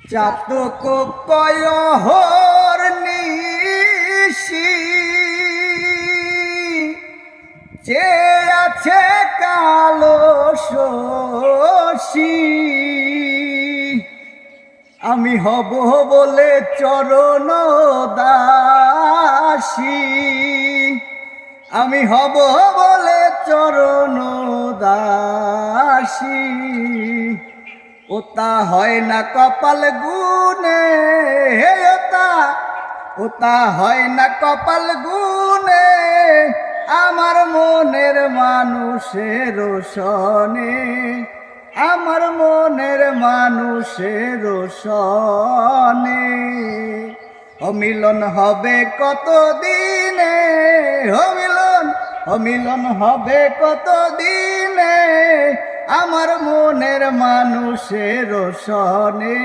চাতক পয়হর নিশি যে আছে কালো শশী আমি হব বলে চরণ দাসী আমি হব বলে চরণ দাসী ওতা হয় না কপাল গুনে হে ওতা হয় না কপাল গুনে আমার মনের মানুষের সনে আমার মনের মানুষের সনে অমিলন হবে কত দিনে অমিলন হবে কত দিনে আমার মনের মানুষের সনে।